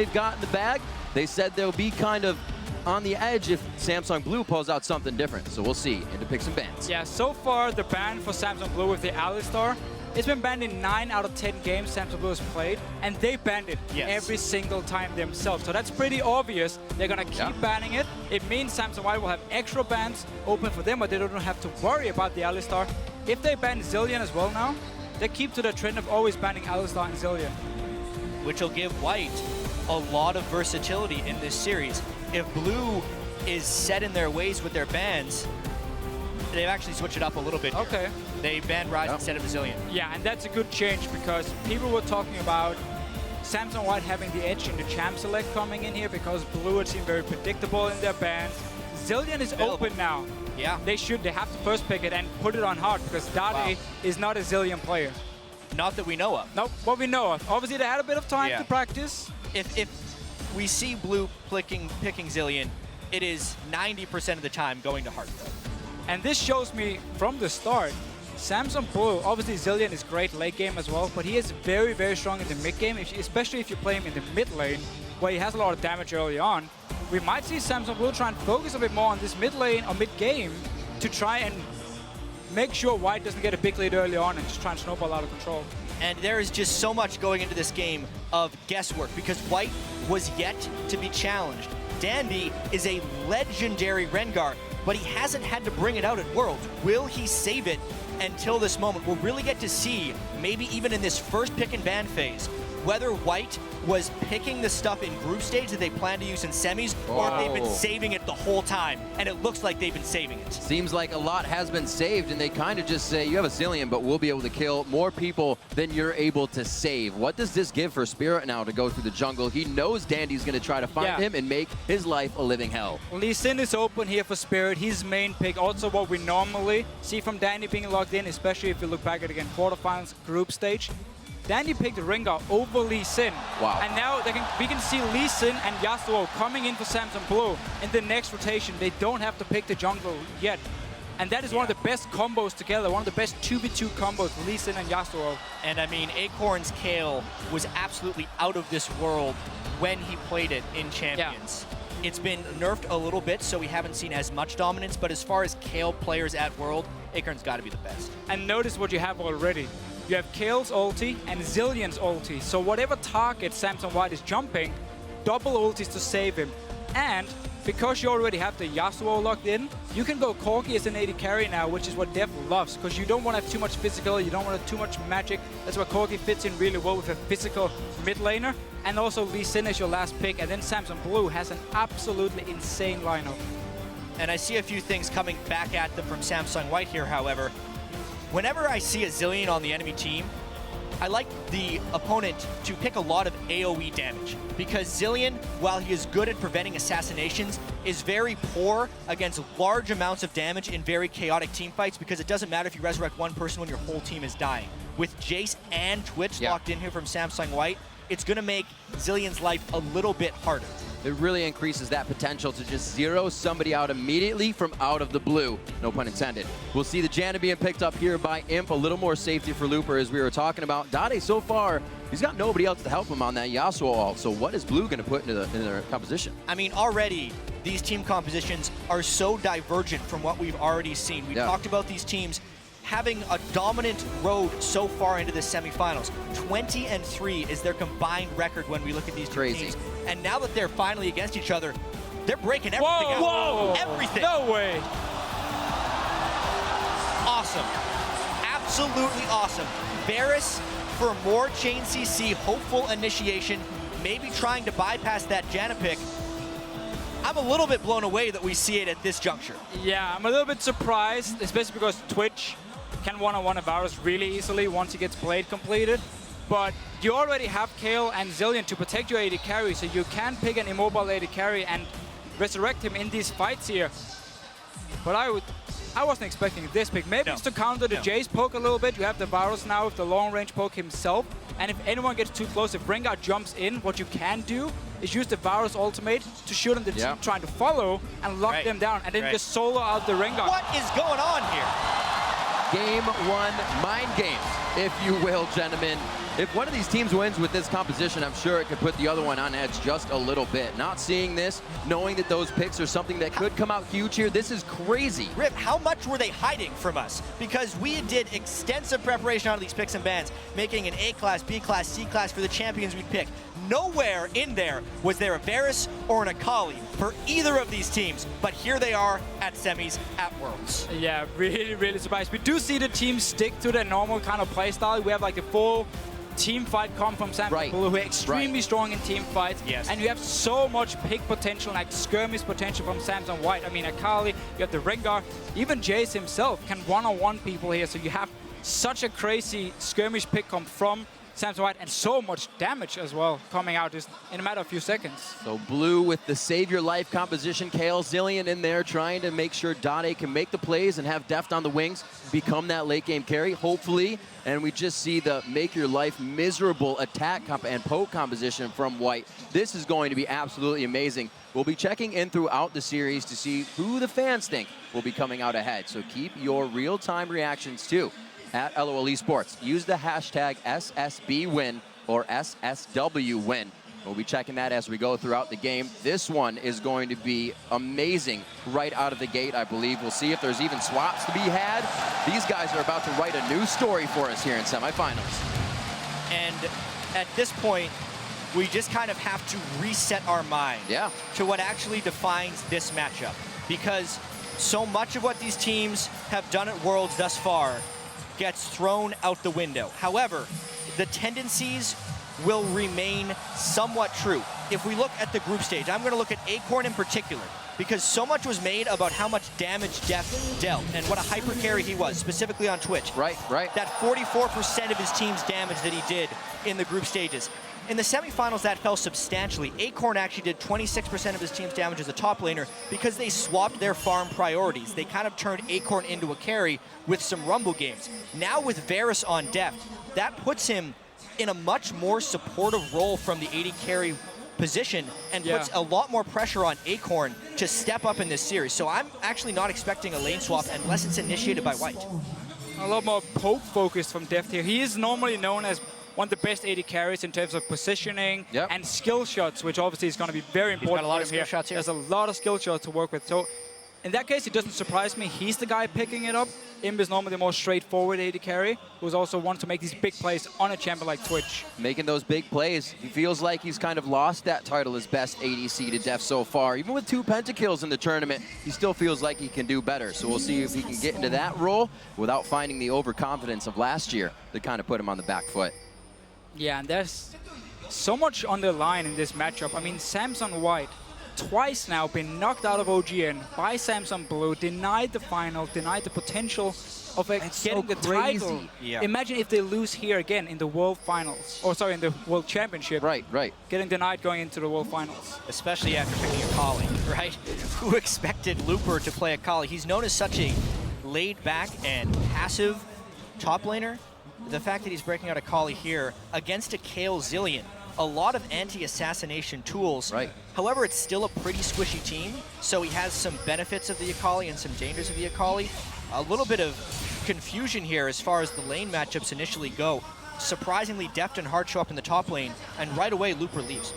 they've got in the bag. They said they'll be kind of on the edge if Samsung Blue pulls out something different. So we'll see. And to pick some bans. Yeah, so far the ban for Samsung Blue with the Alistar, it's been banned in 9 out of 10 games Samsung Blue has played, and they banned it every single time themselves. So that's pretty obvious. They're going to keep banning it. It means Samsung White will have extra bans open for them, but they don't have to worry about the Alistar. If they ban Zilean as well now, they keep to the trend of always banning Alistar and Zilean. Which will give White a lot of versatility in this series. If Blue is set in their ways with their bans, they've actually switched it up a little bit here. Okay. They banned Ryze instead of Zilean. Yeah, and that's a good change because people were talking about Samsung White having the edge in the champ select coming in here because Blue had seemed very predictable in their bans. Zilean is open now. Yeah. They have to first pick it and put it on hard because Dade is not a Zilean player. Not that we know of. Nope, what we know of. Obviously, they had a bit of time to practice. If we see Blue picking Zilean, it is 90% of the time going to hard though. And this shows me from the start, Samsung Blue, obviously Zilean is great late game as well, but he is very, very strong in the mid game, especially if you play him in the mid lane, where he has a lot of damage early on. We might see Samsung Blue try and focus a bit more on this mid lane or mid game to try and make sure White doesn't get a big lead early on and just try and snowball out of control. And there is just so much going into this game of guesswork because White was yet to be challenged. Dandy is a legendary Rengar, but he hasn't had to bring it out at Worlds. Will he save it until this moment? We'll really get to see, maybe even in this first pick and ban phase, whether White was picking the stuff in group stage that they plan to use in semis, or if they've been saving it the whole time, and it looks like they've been saving it. Seems like a lot has been saved, and they kind of just say, you have a Zilean, but we'll be able to kill more people than you're able to save. What does this give for Spirit now to go through the jungle? He knows Dandy's going to try to find him and make his life a living hell. Lee Sin is open here for Spirit, his main pick. Also what we normally see from Dandy being logged in, especially if you look back at, again, quarterfinals, group stage. Dandy picked Rengar over Lee Sin. Wow. And now we can see Lee Sin and Yasuo coming in for Samsung Blue in the next rotation. They don't have to pick the jungle yet. And that is one of the best combos together, one of the best 2v2 combos, Lee Sin and Yasuo. And I mean, Acorn's Kayle was absolutely out of this world when he played it in Champions. It's been nerfed a little bit, so we haven't seen as much dominance, but as far as Kayle players at World, Acorn's got to be the best. And notice what you have already. You have Kayle's ulti and Zilean's ulti. So whatever target Samsung White is jumping, double ultis to save him. And because you already have the Yasuo locked in, you can go Corki as an AD carry now, which is what Dev loves, because you don't want to have too much physical, you don't want to have too much magic. That's why Corki fits in really well with a physical mid laner. And also Lee Sin is your last pick, and then Samsung Blue has an absolutely insane lineup. And I see a few things coming back at them from Samsung White here, however. Whenever I see a Zilean on the enemy team, I like the opponent to pick a lot of AoE damage, because Zilean, while he is good at preventing assassinations, is very poor against large amounts of damage in very chaotic team fights, because it doesn't matter if you resurrect one person when your whole team is dying. With Jace and Twitch locked in here from Samsung White, it's going to make Zilean's life a little bit harder. It really increases that potential to just zero somebody out immediately from out of the blue. No pun intended. We'll see the Janna being picked up here by Imp. A little more safety for Looper, as we were talking about. Dade, so far, he's got nobody else to help him on that Yasuo ult. So what is Blue going to put into their composition? I mean, already, these team compositions are so divergent from what we've already seen. We've talked about these teams having a dominant road so far into the semifinals. 20-3 is their combined record when we look at these two teams. And now that they're finally against each other, they're breaking everything out. Whoa! Everything. No way. Awesome. Absolutely awesome. Varus for more chain CC, hopeful initiation, maybe trying to bypass that Janna pick. I'm a little bit blown away that we see it at this juncture. Yeah, I'm a little bit surprised, especially because Twitch can one-on-one a Varus really easily once he gets Blade completed. But you already have Kayle and Zilean to protect your AD carry, so you can pick an immobile AD carry and resurrect him in these fights here. But I wasn't expecting this pick. Maybe it's to counter the Jace poke a little bit. You have the Varus now with the long-range poke himself. And if anyone gets too close, if Rengar jumps in, what you can do is use the Varus ultimate to shoot on the team trying to follow and lock them down, and then just solo out the Rengar. What is going on here? Game one, mind games, if you will, gentlemen. If one of these teams wins with this composition, I'm sure it could put the other one on edge just a little bit. Not seeing this, knowing that those picks are something that could come out huge here, this is crazy. Rip, how much were they hiding from us? Because we did extensive preparation on these picks and bans, making an A class, B class, C class for the champions we'd pick. Nowhere in there was there a Varus or an Akali for either of these teams, but here they are at semis at Worlds. Yeah, really, really surprised. We do see the team stick to their normal kind of play style. We have like a full team fight come from Samsung Blue, who are extremely strong in team fights. Yes. And you have so much pick potential, like skirmish potential from Samsung White. I mean, Akali, you have the Rengar, even Jace himself can one-on-one people here. So you have such a crazy skirmish pick come from Samsung White, and so much damage as well coming out just in a matter of a few seconds. So Blue with the Save Your Life composition, Kayle Zillion in there trying to make sure Dade can make the plays and have Deft on the wings, become that late game carry, hopefully. And we just see the make your life miserable attack and poke composition from White. This is going to be absolutely amazing. We'll be checking in throughout the series to see who the fans think will be coming out ahead. So keep your real-time reactions too at LOL Esports. Use the hashtag SSBWin or SSWWin. We'll be checking that as we go throughout the game. This one is going to be amazing right out of the gate, I believe. We'll see if there's even swaps to be had. These guys are about to write a new story for us here in semifinals. And at this point, we just kind of have to reset our mind to what actually defines this matchup. Because so much of what these teams have done at Worlds thus far gets thrown out the window. However, the tendencies will remain somewhat true. If we look at the group stage, I'm going to look at Acorn in particular, because so much was made about how much damage Deft dealt and what a hyper carry he was, specifically on Twitch. Right. That 44% of his team's damage that he did in the group stages. In the semifinals, that fell substantially. Acorn actually did 26% of his team's damage as a top laner because they swapped their farm priorities. They kind of turned Acorn into a carry with some Rumble games. Now with Varus on Deft, that puts him in a much more supportive role from the AD carry position and puts a lot more pressure on Acorn to step up in this series. So I'm actually not expecting a lane swap unless it's initiated by White. A lot more poke focus from Deft here. He is normally known as one of the best AD carries in terms of positioning and skill shots, which obviously is going to be very important. He's got a lot of skill shots here. There's a lot of skill shots to work with. So in that case, it doesn't surprise me. He's the guy picking it up. Imb is normally the more straightforward AD carry, who's also wants to make these big plays on a champion like Twitch. Making those big plays. He feels like he's kind of lost that title as best ADC to Deft so far. Even with 2 pentakills in the tournament, he still feels like he can do better. So we'll see if he can get into that role without finding the overconfidence of last year that kind of put him on the back foot. Yeah, and there's so much on the line in this matchup. I mean, Samsung White twice now been knocked out of OGN by Samsung Blue, denied the final, denied the potential of getting the title. Yeah. Imagine if they lose here again in the World Finals, or sorry, in the World Championship. Right. Getting denied going into the World Finals. Especially after picking Akali, right? Who expected Looper to play Akali? He's known as such a laid-back and passive top laner. The fact that he's breaking out Akali here against a Kayle Zillion, a lot of anti-assassination tools. Right. However, it's still a pretty squishy team, so he has some benefits of the Akali and some dangers of the Akali. A little bit of confusion here as far as the lane matchups initially go. Surprisingly, Deft and Hard show up in the top lane, and right away, Looper leaves.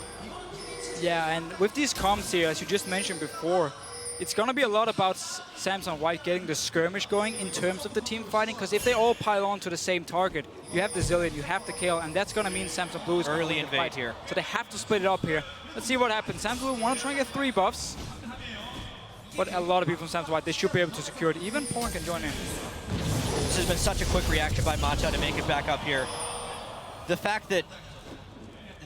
Yeah, and with these comps here, as you just mentioned before, it's going to be a lot about Samsung White getting the skirmish going in terms of the team fighting, because if they all pile on to the same target, you have the Zillion, you have the Kayle, and that's going to mean Samsung Blue is early going to invade fight here. So they have to split it up here. Let's see what happens. Samsung Blue want to try and get 3 buffs, but a lot of people from Samsung White, they should be able to secure it. Even Porn can join in. This has been such a quick reaction by Mata to make it back up here. The fact that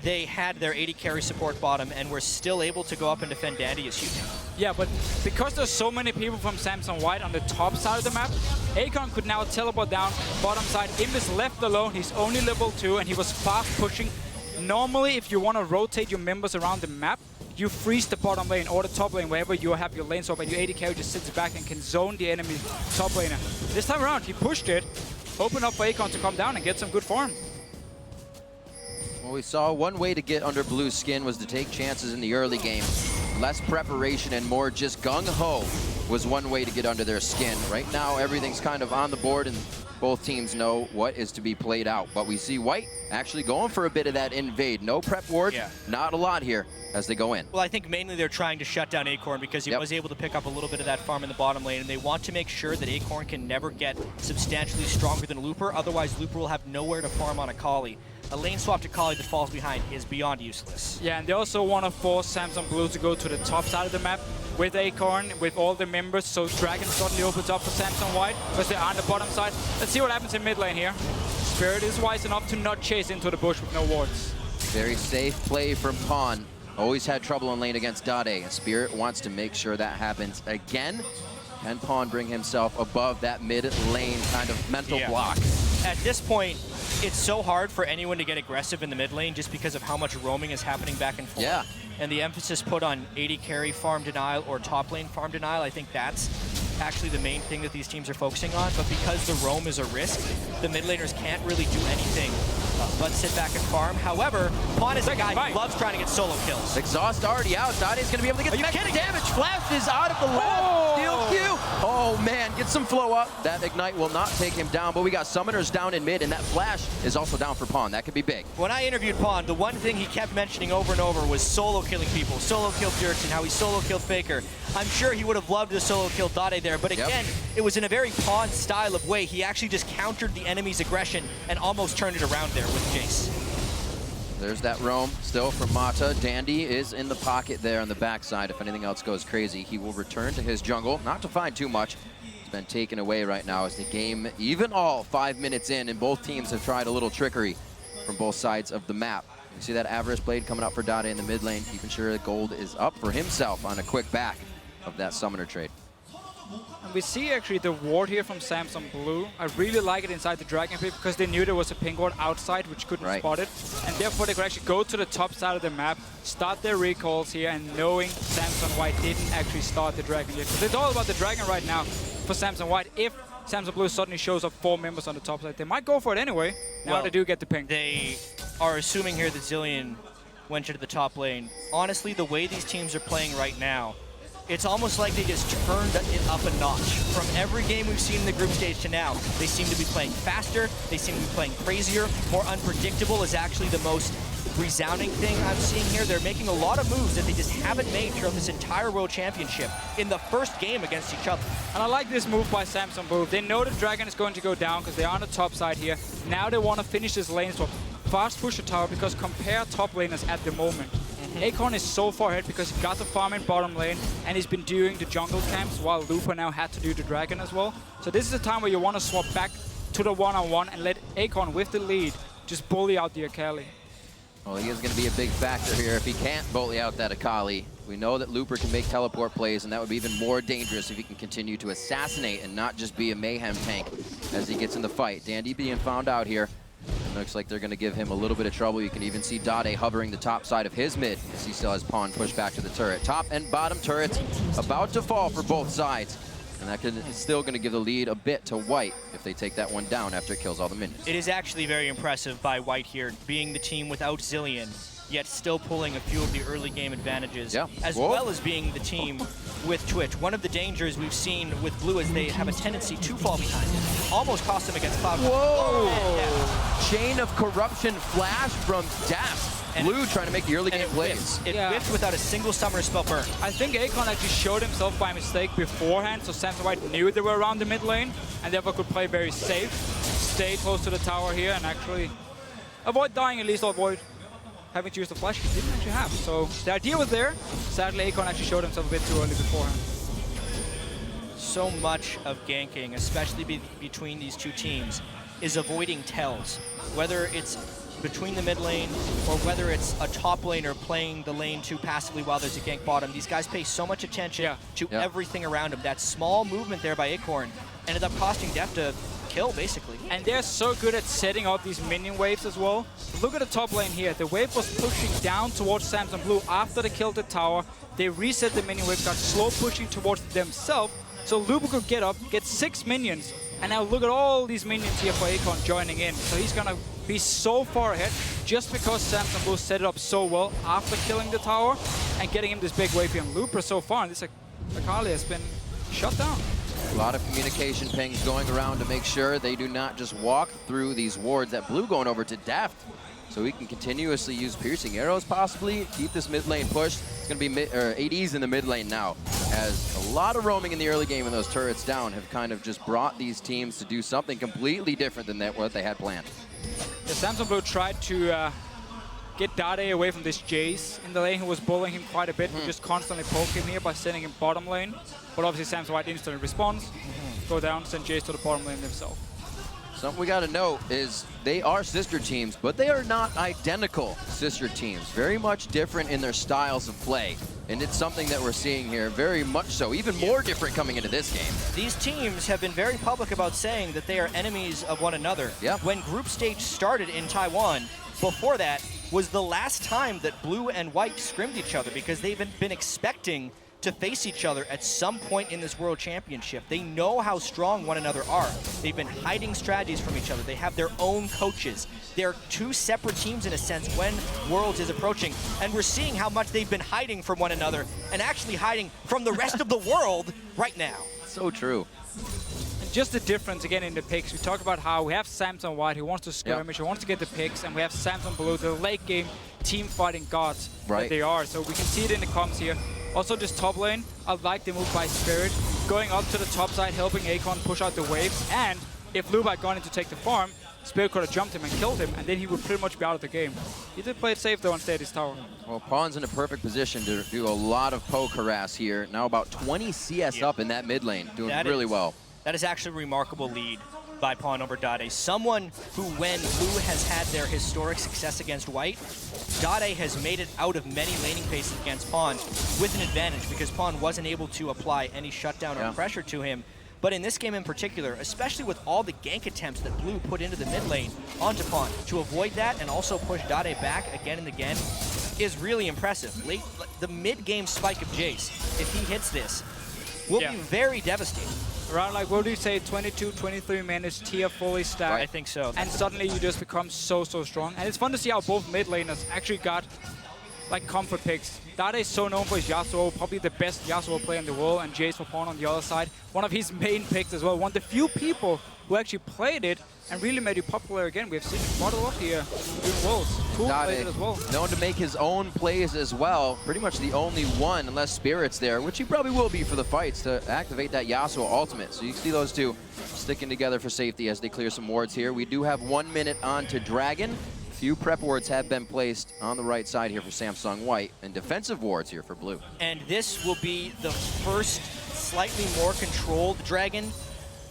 they had their AD carry support bottom and were still able to go up and defend Dandy is huge. Yeah, but because there's so many people from Samsung White on the top side of the map, Akon could now teleport down bottom side. Imb is left alone. He's only level 2 and he was fast pushing. Normally, if you want to rotate your members around the map, you freeze the bottom lane or the top lane, wherever you have your lane swap, and your AD carry just sits back and can zone the enemy top laner. This time around, he pushed it, opened up for Akon to come down and get some good farm. Well, we saw one way to get under Blue's skin was to take chances in the early game. Less preparation and more just gung-ho was one way to get under their skin. Right now, everything's kind of on the board, and both teams know what is to be played out. But we see White actually going for a bit of that invade. No prep ward, not a lot here as they go in. Well, I think mainly they're trying to shut down Acorn because he was able to pick up a little bit of that farm in the bottom lane, and they want to make sure that Acorn can never get substantially stronger than Looper, otherwise Looper will have nowhere to farm on Akali. A lane swap to Akali that falls behind is beyond useless. Yeah, and they also want to force Samsung Blue to go to the top side of the map with Acorn, with all the members, so Dragon suddenly opens up for Samsung White because they're on the bottom side. Let's see what happens in mid lane here. Spirit is wise enough to not chase into the bush with no wards. Very safe play from Pawn. Always had trouble in lane against Dade, and Spirit wants to make sure that happens again. Can Pawn bring himself above that mid lane kind of mental block? At this point, it's so hard for anyone to get aggressive in the mid lane just because of how much roaming is happening back and forth. Yeah. And the emphasis put on AD carry farm denial or top lane farm denial, I think that's actually the main thing that these teams are focusing on. But because the roam is a risk, the mid laners can't really do anything but sit back and farm. However, Pawn is a guy who loves trying to get solo kills. Exhaust already out. Dade's going to be able to get the extra damage. Flash is out of the left. Steal Q. Oh, man. Get some flow up. That Ignite will not take him down, but we got Summoners down in mid, and that Flash is also down for Pawn. That could be big. When I interviewed Pawn, the one thing he kept mentioning over and over was solo killing people. Solo killed Dirks, how he solo killed Faker. I'm sure he would have loved to solo kill Dade there, but again, it was in a very Pawn style of way. He actually just countered the enemy's aggression and almost turned it around there with Jace. There's that roam still from Mata. Dandy is in the pocket there on the backside. If anything else goes crazy, he will return to his jungle. Not to find too much. It's been taken away right now as the game, even all 5 minutes in, and both teams have tried a little trickery from both sides of the map. You see that Avarice Blade coming up for Dade in the mid lane, keeping sure that gold is up for himself on a quick back of that Summoner trade. And we see actually the ward here from Samsung Blue. I really like it inside the Dragon Pit because they knew there was a ping ward outside which couldn't spot it. And therefore they could actually go to the top side of the map, start their recalls here, and knowing Samsung White didn't actually start the Dragon yet. Because it's all about the Dragon right now for Samsung White. If Samsung Blue suddenly shows up 4 members on the top side, they might go for it anyway. Now they do get the ping. They are assuming here that Zilean went to the top lane. Honestly, the way these teams are playing right now, it's almost like they just turned it up a notch. From every game we've seen in the group stage to now, they seem to be playing faster, they seem to be playing crazier, more unpredictable is actually the most resounding thing I'm seeing here. They're making a lot of moves that they just haven't made throughout this entire World Championship in the first game against each other. And I like this move by Samsung Blue. They know the Dragon is going to go down because they're on the top side here. Now they want to finish this lane swap. Fast push the tower because compare top laners at the moment. Acorn is so far ahead because he got the farm in bottom lane and he's been doing the jungle camps while Looper now had to do the Dragon as well. So this is a time where you want to swap back to the one-on-one and let Acorn with the lead just bully out the Akali. Well, he is going to be a big factor here if he can't bully out that Akali. We know that Looper can make teleport plays, and that would be even more dangerous if he can continue to assassinate and not just be a mayhem tank as he gets in the fight. Dandy being found out here. It looks like they're going to give him a little bit of trouble. You can even see Dade hovering the top side of his mid as he still has Pawn pushed back to the turret. Top and bottom turrets about to fall for both sides. And that is still going to give the lead a bit to White if they take that one down after it kills all the minions. It is actually very impressive by White here, being the team without Zilean, yet still pulling a few of the early game advantages, as well as being the team with Twitch. One of the dangers we've seen with Blue is they have a tendency to fall behind. Almost cost them against Cloud. Whoa! Chain of corruption flash from Daft. Blue trying to make the early game plays. It whiffed without a single summoner spell burn. I think Acorn actually showed himself by mistake beforehand, so Samsung White knew they were around the mid lane and therefore could play very safe, stay close to the tower here and actually avoid dying, at least avoid having to use the flash he didn't actually have. So the idea was there. Sadly, Acorn actually showed himself a bit too early beforehand. So much of ganking, especially between these two teams, is avoiding tells. Whether it's between the mid lane or whether it's a top laner playing the lane too passively while there's a gank bottom, these guys pay so much attention to everything around them. That small movement there by Acorn ended up costing Deft to kill, basically. And they're so good at setting up these minion waves as well. Look at the top lane here. The wave was pushing down towards Samsung Blue after they killed the tower. They reset the minion wave, got slow pushing towards themselves, so Looper could get up, get 6 minions, and now look at all these minions here for Acorn joining in. So he's gonna be so far ahead just because Samsung Blue set it up so well after killing the tower and getting him this big wave here. And Looper so far, and this Akali has been shut down. A lot of communication pings going around to make sure they do not just walk through these wards. That blue going over to Deft, so he can continuously use piercing arrows, possibly keep this mid lane pushed. It's going to be ADs in the mid lane now, as a lot of roaming in the early game and those turrets down have kind of just brought these teams to do something completely different than what they had planned. The Samsung Blue tried to get Dade away from this Jace in the lane, who was bullying him quite a bit. We just constantly poke him here by sending him bottom lane. But obviously Samsung White instantly responds, go down, send Jace to the bottom lane himself. Something we got to note is they are sister teams, but they are not identical sister teams. Very much different in their styles of play. And it's something that we're seeing here, very much so, even more different coming into this game. These teams have been very public about saying that they are enemies of one another. Yep. When group stage started in Taiwan, before that was the last time that blue and white scrimmed each other, because they've been expecting to face each other at some point in this World Championship. They know how strong one another are. They've been hiding strategies from each other. They have their own coaches. They're two separate teams in a sense when Worlds is approaching. And we're seeing how much they've been hiding from one another and actually hiding from the rest of the world right now. So true. And just the difference again in the picks. We talk about how we have Samsung White who wants to skirmish, who wants to get the picks, and we have Samsung Blue, the late game team fighting gods that they are. So we can see it in the comms here. Also, this top lane, I like the move by Spirit. Going up to the top side, helping Akon push out the waves. And if Luba had gone in to take the farm, Spirit could have jumped him and killed him, and then he would pretty much be out of the game. He did play it safe, though, and stay at his tower. Well, Pawn's in a perfect position to do a lot of poke harass here. Now about 20 CS up in that mid lane, doing really well. That is actually a remarkable lead by Pawn over Dade. Someone who, when Blue has had their historic success against White, Dade has made it out of many laning phases against Pawn with an advantage, because Pawn wasn't able to apply any shutdown or pressure to him. But in this game in particular, especially with all the gank attempts that Blue put into the mid lane onto Pawn, to avoid that and also push Dade back again and again is really impressive. The mid-game spike of Jace, if he hits this, will be very devastating. Around, like, what do you say, 22, 23 minutes, tier fully stacked. I think so. And suddenly you just become so strong. And it's fun to see how both mid laners actually got, like, comfort picks. Dade is so known for his Yasuo, probably the best Yasuo player in the world, and Jace for Pawn on the other side. One of his main picks as well. One of the few people who actually played it and really made it popular again. We've seen it model up here doing Worlds. Cool played it as well. Known to make his own plays as well. Pretty much the only one, unless Spirit's there, which he probably will be for the fights, to activate that Yasuo ultimate. So you can see those two sticking together for safety as they clear some wards here. We do have 1 minute on to Dragon. Few prep wards have been placed on the right side here for Samsung White, and defensive wards here for Blue. And this will be the first slightly more controlled Dragon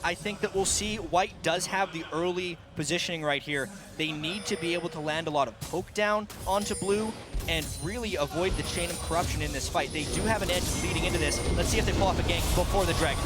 I think that we'll see. White does have the early positioning right here. They need to be able to land a lot of poke down onto Blue and really avoid the chain of corruption in this fight. They do have an edge leading into this. Let's see if they pull off a gank before the Dragon.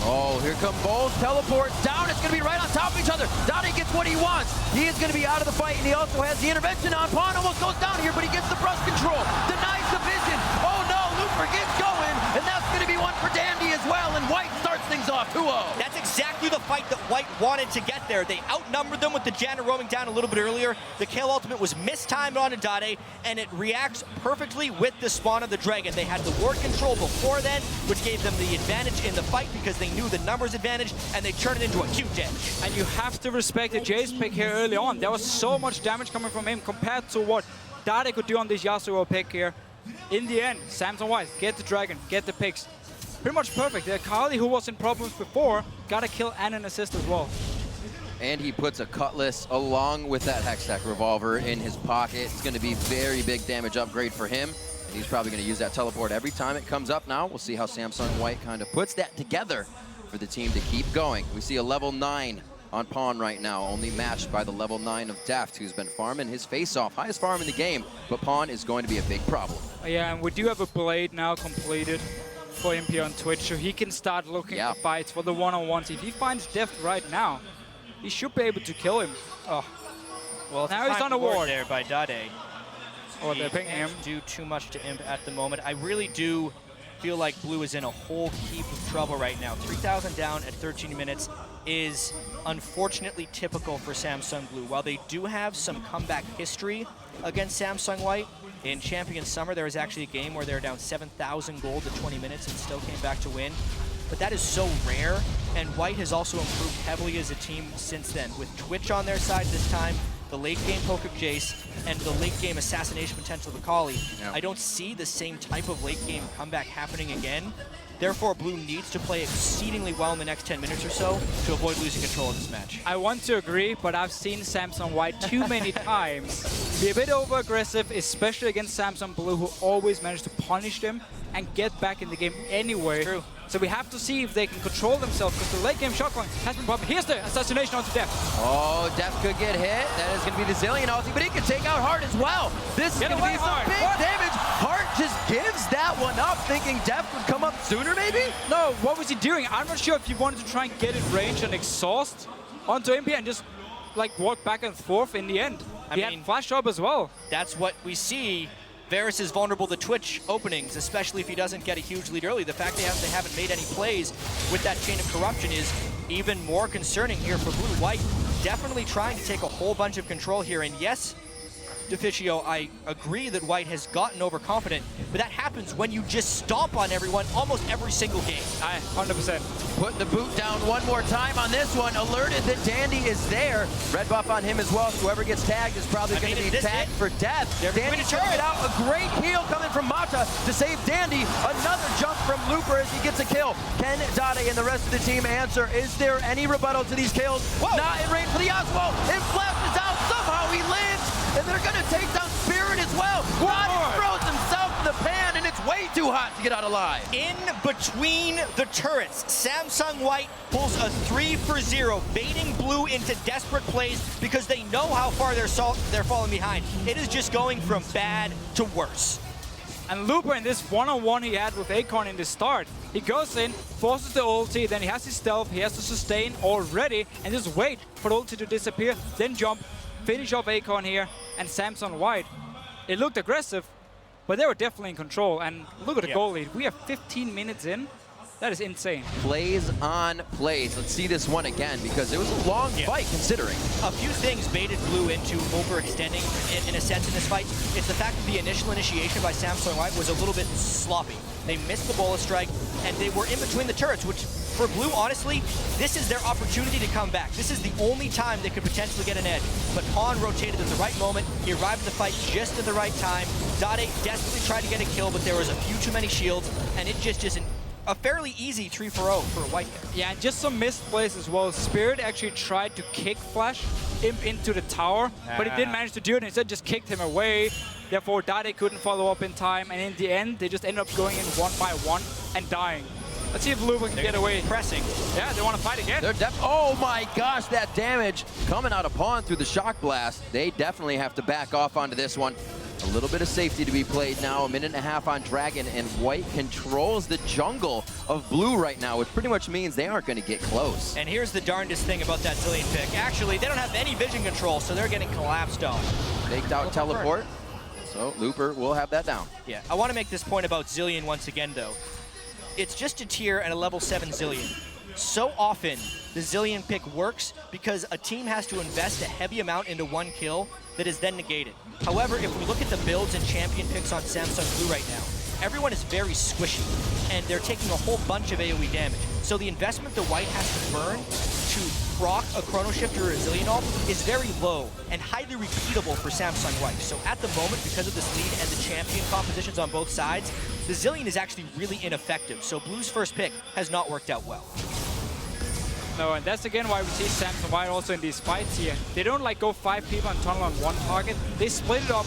Oh, here come both. Teleports down. It's going to be right on top of each other. Dade gets what he wants. He is going to be out of the fight, and he also has the intervention on. Pawn almost goes down here, but he gets the brush control. Denies the vision. Oh no, Looper gets going, and that's going to be one for Dandy as well, and White starts things off 2-0. That's exactly the fight that White wanted to get there. They outnumbered them with the Janna roaming down a little bit earlier. The Kayle ultimate was mistimed onto Dade, and it reacts perfectly with the spawn of the Dragon. They had the ward control before then, which gave them the advantage in the fight because they knew the numbers advantage, and they turned it into a huge edge. And you have to respect the Jace pick here early on. There was so much damage coming from him compared to what Dade could do on this Yasuo pick here. In the end, Samsung White, get the Dragon, get the picks. Pretty much perfect. Kali, who was in problems before, got a kill and an assist as well. And he puts a Cutlass along with that Hextech Revolver in his pocket. It's going to be very big damage upgrade for him. And he's probably going to use that teleport every time it comes up now. We'll see how Samsung White kind of puts that together for the team to keep going. We see a level 9 on Pawn right now, only matched by the level 9 of Deft, who's been farming his face-off. Highest farm in the game, but Pawn is going to be a big problem. Yeah, and we do have a Blade now completed for him here on Twitch, so he can start looking for fights for the one-on-ones. If he finds Deft right now, he should be able to kill him. Oh. Well, now he's on a ward there by Dade. Oh, they're picking him. Do too much to Imp at the moment. I really do feel like Blue is in a whole heap of trouble right now. 3,000 down at 13 minutes is unfortunately typical for Samsung Blue. While they do have some comeback history against Samsung White, in Champion Summer there was actually a game where they were down 7,000 gold at 20 minutes and still came back to win. but that is so rare. And White has also improved heavily as a team since then, with Twitch on their side this time, the late game poke of Jace, and the late game assassination potential of Akali. Yeah. I don't see the same type of late game comeback happening again. Therefore, Blue needs to play exceedingly well in the next 10 minutes or so to avoid losing control of this match. I want to agree, but I've seen Samsung White too many times be a bit over-aggressive, especially against Samsung Blue, who always manage to punish them and get back in the game anyway. True. So we have to see if they can control themselves, because the late game shot calling has been problem. Here's the assassination onto Def. Oh, Def could get hit. That is going to be the Zillion ulti, but he can take out Hart as well. This is going to be some Hart. big damage. Hart just gives that one up, thinking Def would come up sooner, maybe? No, what was he doing? I'm not sure if he wanted to try and get in range and exhaust onto MP and just like walk back and forth in the end. He had flash up as well. That's what we see. Varus is vulnerable to Twitch openings, especially if he doesn't get a huge lead early. The fact they haven't made any plays with that chain of corruption is even more concerning here for Blue. White definitely trying to take a whole bunch of control here. And yes, Deficio, I agree that White has gotten overconfident, but that happens when you just stomp on everyone almost every single game. 100%. Put the boot down one more time on this one. Alerted that Dandy is there. Red buff on him as well. So whoever gets tagged is probably going to be tagged for death. Dandy took it out. A great heal coming from Mata to save Dandy. Another jump from Looper as he gets a kill. Can Dade and the rest of the team answer? Is there any rebuttal to these kills? Whoa. Not in range for the Oswald. And Flash is out. Somehow he lives. And they're going to take down Spirit as well. Dade throws himself in the pan, and it's way too hot to get out alive. In between the turrets, Samsung White pulls a 3-for-0, baiting Blue into desperate plays because they know how far they're falling behind. It is just going from bad to worse. And Looper in this one-on-one he had with Acorn in the start, he goes in, forces the ulti, then he has his stealth, he has to sustain already, and just wait for the ulti to disappear, then jump, finish off Acorn here, and Samsung White. It looked aggressive, but they were definitely in control. And look at the goal lead. We have 15 minutes in. That is insane. Plays on plays. Let's see this one again, because it was a long fight considering. A few things baited Blue into overextending in a sense in this fight. It's the fact that the initial initiation by Samsung White was a little bit sloppy. They missed the bullet strike, and they were in between the turrets, which for Blue, honestly, this is their opportunity to come back. This is the only time they could potentially get an edge. But Pawn rotated at the right moment. He arrived in the fight just at the right time. Dade desperately tried to get a kill, but there was a few too many shields, and it just isn't a fairly easy 3-for-0 for White there. Yeah, and just some missed plays as well. Spirit actually tried to kick Flash Imp into the tower, but he didn't manage to do it. Instead, just kicked him away. Therefore, Dade couldn't follow up in time, and in the end, they just ended up going in one by one and dying. Let's see if Luba can get away. Pressing. Yeah, they want to fight again. They're oh my gosh, that damage coming out of Pawn through the shock blast. They definitely have to back off onto this one. A little bit of safety to be played now. A minute and a half on Dragon, and White controls the jungle of Blue right now, which pretty much means they aren't going to get close. And here's the darndest thing about that Zillion pick. Actually, they don't have any vision control, so they're getting collapsed on. Faked out teleport. So Looper will have that down. Yeah, I want to make this point about Zillion once again, though. It's just a tier and a level 7 Zillion. So often, the Zillion pick works because a team has to invest a heavy amount into one kill that is then negated. However, if we look at the builds and champion picks on Samsung Blue right now, everyone is very squishy, and they're taking a whole bunch of AoE damage. So the investment the White has to burn to proc a Chrono Shift or a Zillion ult is very low and highly repeatable for Samsung White. So at the moment, because of this lead and the champion compositions on both sides, the Zillion is actually really ineffective. So Blue's first pick has not worked out well. No, and that's again why we see Samsung White also in these fights here. They don't like go 5 people on tunnel on one target. They split it up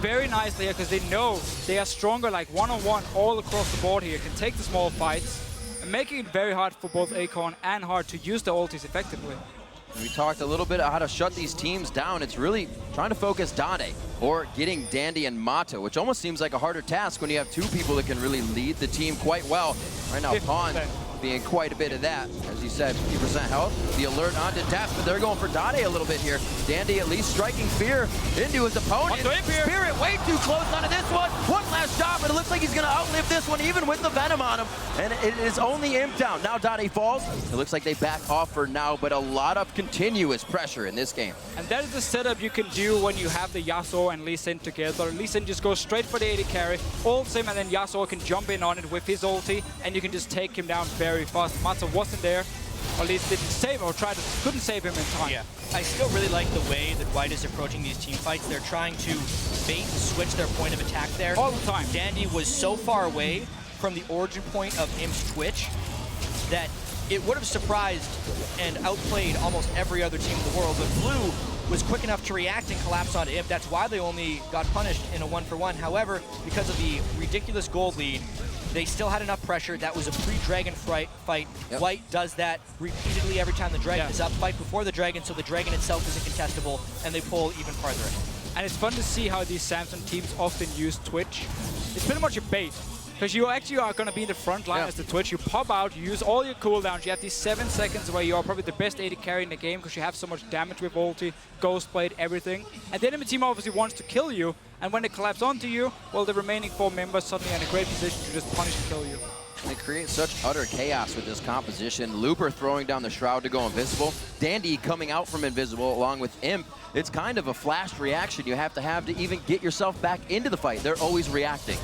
very nicely here because they know they are stronger like one-on-one all across the board here, can take the small fights, and making it very hard for both Acorn and Hart to use the ultis effectively. We talked a little bit about how to shut these teams down. It's really trying to focus Dade or getting Dandy and Mata, which almost seems like a harder task when you have two people that can really lead the team quite well. Right now, Pawn being quite a bit of that. As you said, 50% health. The alert onto Def, but they're going for Dade a little bit here. Dandy at least striking fear into his opponent. Spirit way too close onto this one. One last shot, but it looks like he's going to outlive this one even with the Venom on him. And it is only Imp down. Now Dade falls. It looks like they back off for now, but a lot of continuous pressure in this game. And that is the setup you can do when you have the Yasuo and Lee Sin together. Lee Sin just goes straight for the AD carry, ults him, and then Yasuo can jump in on it with his ulti, and you can just take him down very very fast. Matza wasn't there, or at least didn't save or couldn't save him in time. Yeah, I still really like the way that White is approaching these team fights. They're trying to bait and switch their point of attack there. All the time. Dandy was so far away from the origin point of Imp's Twitch that it would have surprised and outplayed almost every other team in the world, but Blue was quick enough to react and collapse onto Imp. That's why they only got punished in a 1-for-1. However, because of the ridiculous gold lead, they still had enough pressure. That was a pre-dragon fight. Yep. White does that repeatedly every time the dragon is up. Fight before the dragon, so the dragon itself isn't contestable, and they pull even farther in. And it's fun to see how these Samsung teams often use Twitch. It's pretty much a bait. Because you actually are going to be in the front line as the Twitch. You pop out, you use all your cooldowns. You have these 7 seconds where you are probably the best AD carry in the game because you have so much damage with ulti, Ghost Blade, everything. And the enemy team obviously wants to kill you. And when they collapse onto you, well, the remaining 4 members suddenly are in a great position to just punish and kill you. They create such utter chaos with this composition. Looper throwing down the Shroud to go invisible. Dandy coming out from invisible along with Imp. It's kind of a flashed reaction you have to even get yourself back into the fight. They're always reacting.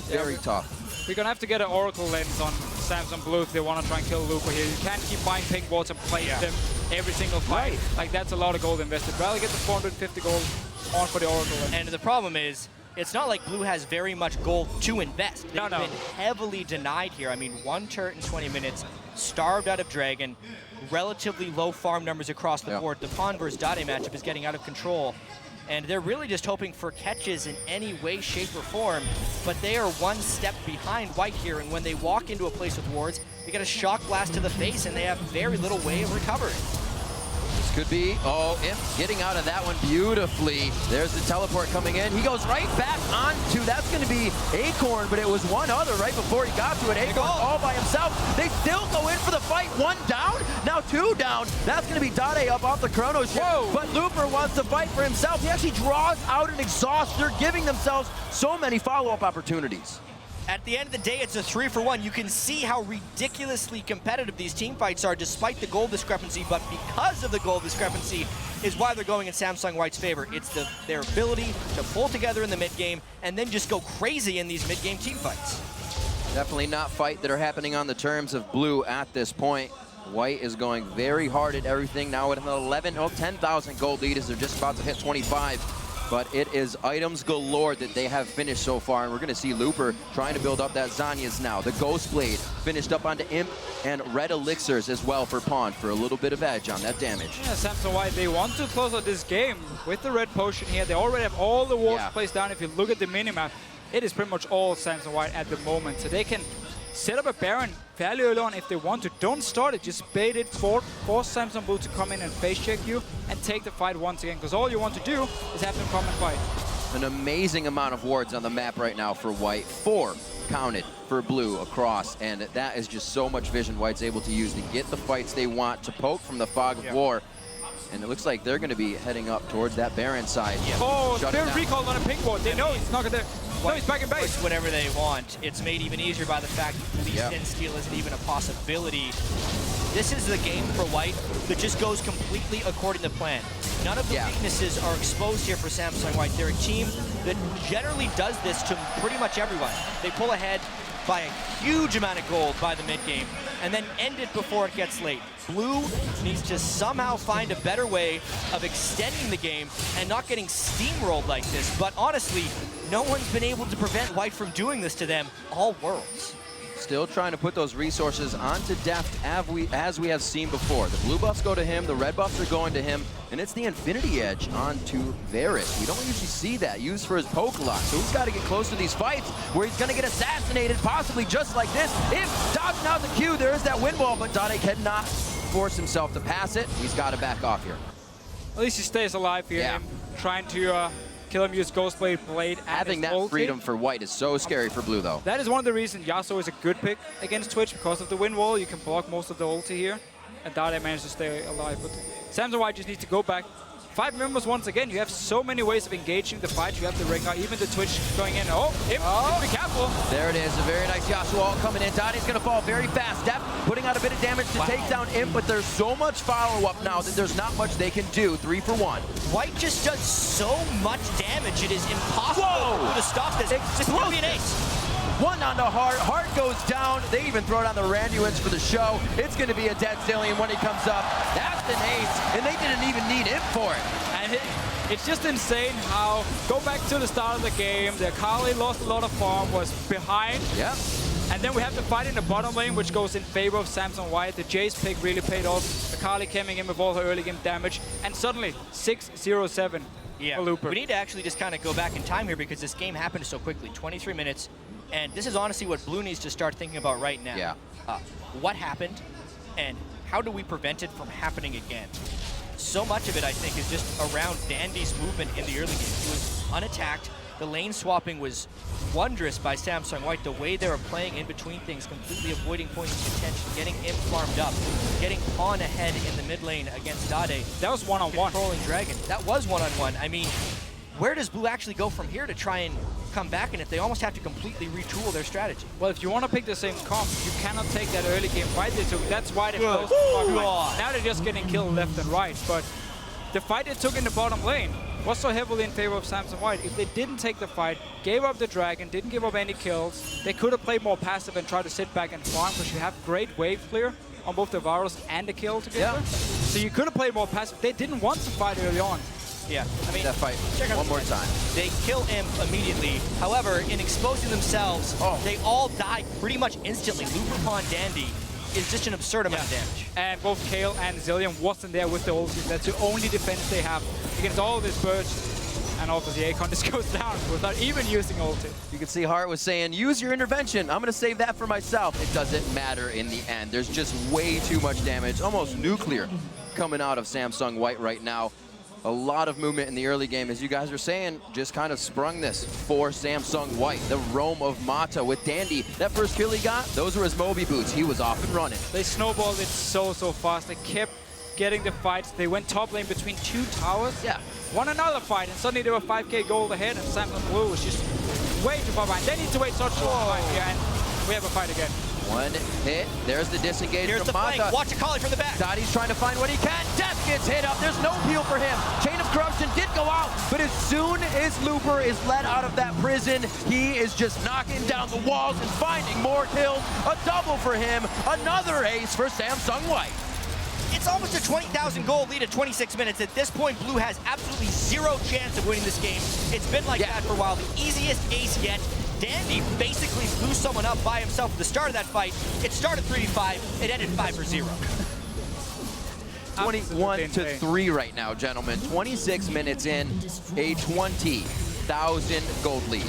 Very tough. We're going to have to get an Oracle lens on Samsung Blue if they want to try and kill Looper here. You can't keep buying pink wards and playing them every single fight. Right. Like, that's a lot of gold invested. Rather get the 450 gold on for the Oracle lens. And the problem is, it's not like Blue has very much gold to invest. They've No. been heavily denied here. I mean, 1 turret in 20 minutes, starved out of Dragon, relatively low farm numbers across the board. The Pawn versus Dade matchup is getting out of control. And they're really just hoping for catches in any way, shape, or form. But they are 1 step behind White here. And when they walk into a place with wards, they get a shock blast to the face, and they have very little way of recovering. This could be, Imp getting out of that one beautifully. There's the teleport coming in. He goes right back onto, that's going to be Acorn, but it was one other right before he got to it. Acorn all by himself. They still go in for the fight. 1 down, now 2 down. That's going to be Dade up off the Chrono ship. Whoa. But Looper wants to fight for himself. He actually draws out an exhaust. They're giving themselves so many follow-up opportunities. At the end of the day, it's a 3-for-1. You can see how ridiculously competitive these team fights are despite the gold discrepancy, but because of the gold discrepancy is why they're going in Samsung White's favor. It's their ability to pull together in the mid-game and then just go crazy in these mid-game team fights. Definitely not fight that are happening on the terms of Blue at this point. White is going very hard at everything now with an 10,000 gold lead as they're just about to hit 25. But it is items galore that they have finished so far, and we're going to see Looper trying to build up that Zhonya's now. The Ghost Blade finished up onto Imp, and Red Elixirs as well for Pawn for a little bit of edge on that damage. Yeah, Samsung White, they want to close out this game with the red potion here. They already have all the wards placed down. If you look at the minimap, it is pretty much all Samsung White at the moment. So they can set up a Baron fairly early on if they want to. Don't start it, just bait it, force Samsung Blue to come in and face check you and take the fight once again, because all you want to do is have them come and fight. An amazing amount of wards on the map right now for White. 4 counted for Blue across, and that is just so much vision White's able to use to get the fights they want, to poke from the fog of war. And it looks like they're going to be heading up towards that Baron side. Oh, they're recalled on a pink ward. They know he's not going to... No, he's back in base. Whatever they want. It's made even easier by the fact that police and steal isn't even a possibility. This is the game for White that just goes completely according to plan. None of the weaknesses are exposed here for Samsung White. They're a team that generally does this to pretty much everyone. They pull ahead by a huge amount of gold by the mid-game and then end it before it gets late. Blue needs to somehow find a better way of extending the game and not getting steamrolled like this. But honestly, no one's been able to prevent White from doing this to them all worlds. Still trying to put those resources onto Deft as we have seen before. The blue buffs go to him, the red buffs are going to him, and it's the Infinity Edge onto Varus. We don't usually see that used for his poke a lot, so he's got to get close to these fights where he's going to get assassinated, possibly just like this. If dodging out the Q, there is that wind wall, but Dade cannot force himself to pass it. He's got to back off here. At least he stays alive here. Yeah. Trying to kill him, use Ghost Blade and having that ulti. freedom for White is so scary for Blue, though. That is one of the reasons Yasuo is a good pick against Twitch, because of the wind wall. You can block most of the ulti here, and Dade managed to stay alive. But Samsung White just needs to go back. 5 members once again. You have so many ways of engaging the fight. You have the Rengar, even the Twitch going in. Oh, be careful. There it is, a very nice Yasuo all coming in. Dade's going to fall very fast. Deft putting out a bit of damage to take down Imp, but there's so much follow-up now that there's not much they can do. 3 for 1. White just does so much damage, it is impossible to stop this. Just give me an ace. One onto Hart. Hart goes down. They even throw it on the Ranuans for the show. It's going to be a dead Zillion when he comes up. That's an ace, and they didn't even need him for it. And it's just insane how, go back to the start of the game, the Akali lost a lot of farm, was behind. Yeah. And then we have the fight in the bottom lane, which goes in favor of Samsung White. The Jace pick really paid off. Akali coming in with all her early game damage. And suddenly, 6-0-7 Yeah, for Looper. we need to actually just kind of go back in time here because this game happened so quickly, 23 minutes. And this is honestly what Blue needs to start thinking about right now. Yeah. What happened and how do we prevent it from happening again? So much of it, I think, is just around Dandy's movement in the early game. He was unattacked. The lane swapping was wondrous by Samsung White. The way they were playing in between things, completely avoiding points of contention, getting Imp farmed up, getting Pawn ahead in the mid lane against Dade. That was one-on-one. Controlling Dragon. That was one-on-one. I mean, where does Blue actually go from here to try and come back in it? They almost have to completely retool their strategy. Well, if you want to pick the same comp, you cannot take that early game fight they took. That's why they Good closed the bottom lane. God. Now they're just getting killed left and right. But the fight they took in the bottom lane was so heavily in favor of Samsung White. If they didn't take the fight, gave up the Dragon, didn't give up any kills, they could have played more passive and tried to sit back and farm, because you have great wave clear on both the Varus and the kill together. Yeah. So you could have played more passive. They didn't want to fight early on. Yeah, I mean, That fight check out one the more fight. time. They kill Imp immediately. However, in exposing themselves, they all die pretty much instantly. Looper Pawn Dandy is just an absurd amount of damage. And both Kale and Zillion wasn't there with the ulti. That's the only defense they have against all of this burst. And obviously Akon just goes down without even using ulti. You can see Hart was saying, use your intervention. I'm going to save that for myself. It doesn't matter in the end. There's just way too much damage, almost nuclear, coming out of Samsung White right now. A lot of movement in the early game, as you guys are saying, just kind of sprung this for Samsung White. The roam of Mata with Dandy. That first kill he got, those were his Moby boots. He was off and running. They snowballed it so fast. They kept getting the fights. They went top lane between two towers. Yeah. Won another fight, and suddenly they were 5k gold ahead, and Samsung Blue was just way too far behind. They need to wait such a long time here, and we have a fight again. One hit. There's the disengage Here's from the flank. Mata. Watch Akali from the back. Dottie's trying to find what he can. Death gets hit up. There's no heal for him. Chain of Corruption did go out, but as soon as Looper is let out of that prison, he is just knocking down the walls and finding more kills. A double for him. Another ace for Samsung White. It's almost a 20,000 goal lead at 26 minutes. At this point, Blue has absolutely zero chance of winning this game. It's been like that for a while. The easiest ace yet. Dandy basically blew someone up by himself at the start of that fight. It started 3-5. It ended 5-0. 21-3 right now, gentlemen. 26 minutes in, a 20,000 gold lead.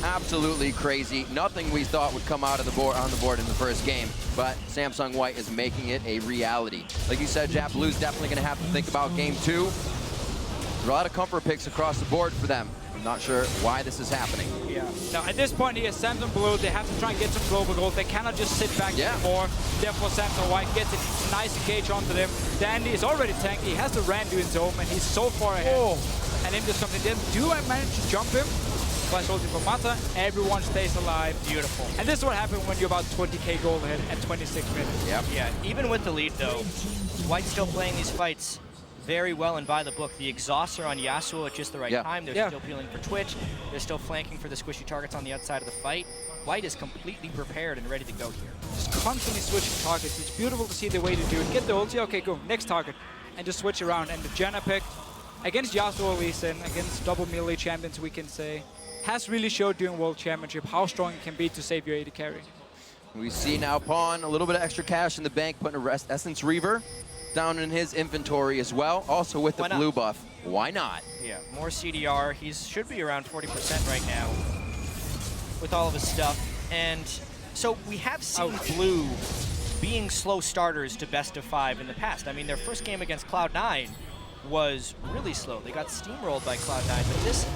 Absolutely crazy. Nothing we thought would come out of the board on the board in the first game, but Samsung White is making it a reality. Like you said, Jap, Blue's definitely going to have to think about game 2. There's a lot of comfort picks across the board for them. I'm not sure why this is happening. Yeah. Now, at this point here, Samsung Blue, they have to try and get some global gold. They cannot just sit back anymore. Therefore, Samsung White gets a nice engage onto them. Dandy is already tanky. He has the Randu in zone, and he's so far ahead. And him just something. Do I manage to jump him? Flash ulti for Mata. Everyone stays alive. Beautiful. And this is what happened when you're about 20k gold ahead at 26 minutes. Yep. Yeah, even with the lead, though, White's still playing these fights very well and by the book. The exhausts are on Yasuo at just the right time. They're still peeling for Twitch. They're still flanking for the squishy targets on the outside of the fight. White is completely prepared and ready to go here. Just constantly switching targets. It's beautiful to see the way to do it. Get the ulti, okay, go, next target. And just switch around. And the Janna pick, against Yasuo Lee Sin, against double melee champions, we can say, has really showed during World Championship how strong it can be to save your AD carry. We see now Pawn, a little bit of extra cash in the bank, putting a Essence Reaver down in his inventory as well, also with the blue buff. Why not? Yeah, more CDR. He should be around 40% right now with all of his stuff. And so we have seen Blue being slow starters to best of 5 in the past. I mean, their first game against Cloud9 was really slow. They got steamrolled by Cloud9, but this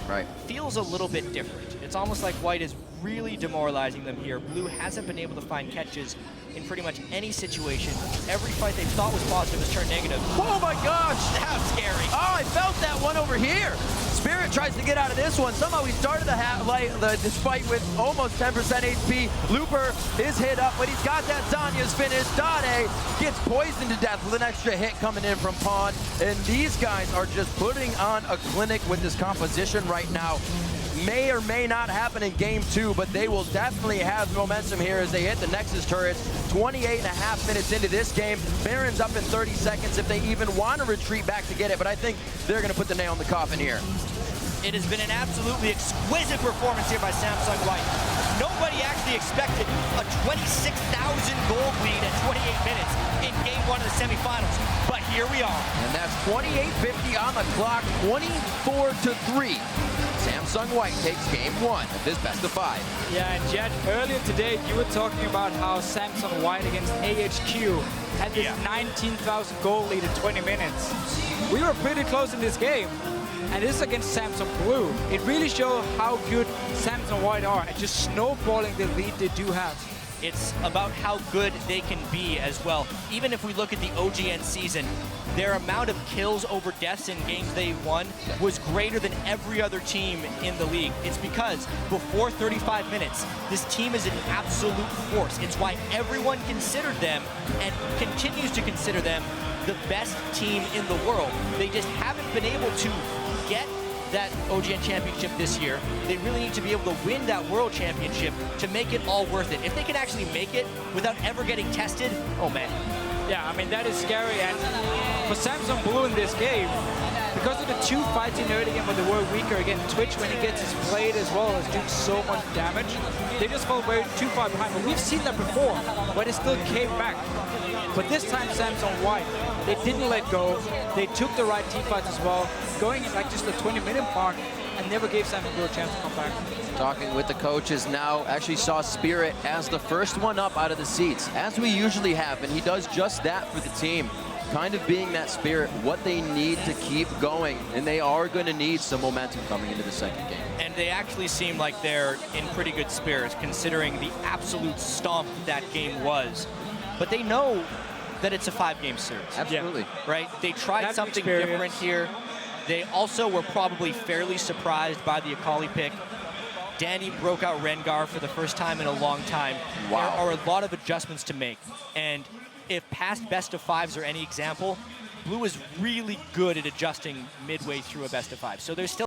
feels a little bit different. It's almost like White is really demoralizing them here. Blue hasn't been able to find catches in pretty much any situation. Every fight they thought was positive has turned negative. Oh my gosh! That's scary. Oh, I felt that one over here. Spirit tries to get out of this one. Somehow he started this fight with almost 10% HP. Looper is hit up, but he's got that. Zanya's finished. Dade gets poisoned to death with an extra hit coming in from Pawn. And these guys are just putting on a clinic with this composition right now. may or may not happen in game 2, but they will definitely have momentum here as they hit the Nexus turrets. 28.5 minutes into this game. Baron's up in 30 seconds if they even want to retreat back to get it, but I think they're going to put the nail in the coffin here. It has been an absolutely exquisite performance here by Samsung White. Nobody actually expected a 26,000 gold lead at 28 minutes in game 1 of the semifinals, but here we are. And that's 28:50 on the clock, 24-3. Samsung White takes game 1 of this best of 5. Yeah, and Jed, earlier today you were talking about how Samsung White against AHQ had this 19,000 goal lead in 20 minutes. We were pretty close in this game, and this is against Samsung Blue. It really shows how good Samsung White are and just snowballing the lead they do have. It's about how good they can be as well. Even if we look at the OGN season, their amount of kills over deaths in games they won was greater than every other team in the league. It's because before 35 minutes, this team is an absolute force. It's why everyone considered them and continues to consider them the best team in the world. They just haven't been able to get that OGN championship this year. They really need to be able to win that world championship to make it all worth it. If they can actually make it without ever getting tested, oh man. Yeah, I mean, that is scary. And for Samsung Blue in this game, because of the 2 fights in early game where they were weaker, again, Twitch, when he gets his blade as well, is doing so much damage, they just fall too far behind. But we've seen that before, where they still came back. But this time, Samsung White, they didn't let go. They took the right team fights as well, going in like just the 20-minute mark, and never gave Samsung Blue a chance to come back. Talking with the coaches now, actually saw Spirit as the first one up out of the seats, as we usually have, and he does just that for the team. Kind of being that Spirit, what they need to keep going, and they are going to need some momentum coming into the second game. And they actually seem like they're in pretty good spirits, considering the absolute stomp that game was. But they know that it's a 5-game series. Absolutely. Yeah. Right? They tried something different here. They also were probably fairly surprised by the Akali pick. Danny broke out Rengar for the first time in a long time. Wow. There are a lot of adjustments to make. And if past best of 5s are any example, Blue is really good at adjusting midway through a best of 5. So there's still